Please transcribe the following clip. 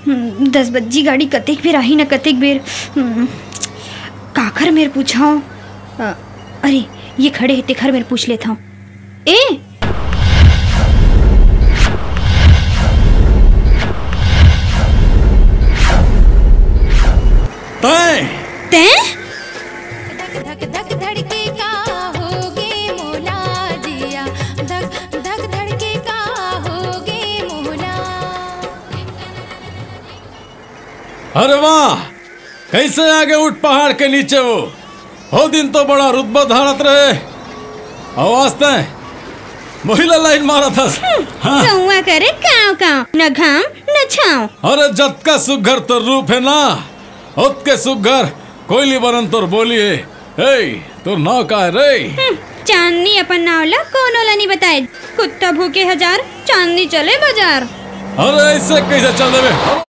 10 बज्जी गाड़ी कतेक बेर आही न कतेक बेर काखर मेर पूछाओ। अरे ये खड़े है तेखर मेर पूछ लेता हूँ। ए ते धक धक धड़के का होगे मोला जिया, धक धक धड़के का होगे मोला। अरे वाह, कैसे आगे उठ पहाड़ के नीचे हो दिन तो बड़ा रुतबा धारत रहे। आवाज तय महिला लाइन मारा था। कौआ करे काव काव, न घाम न छाव। अरे जत का सुघर तो रूप है ना, उत के सुघर कोयली बनन तोर बोली है। तोर नाव का है रे? चांदनी अपन नावला कोनो ला नहीं बताए। कुत्ता भूखे 1000 चांदनी चले बाजार। अरे ऐसे कैसे चल देवे?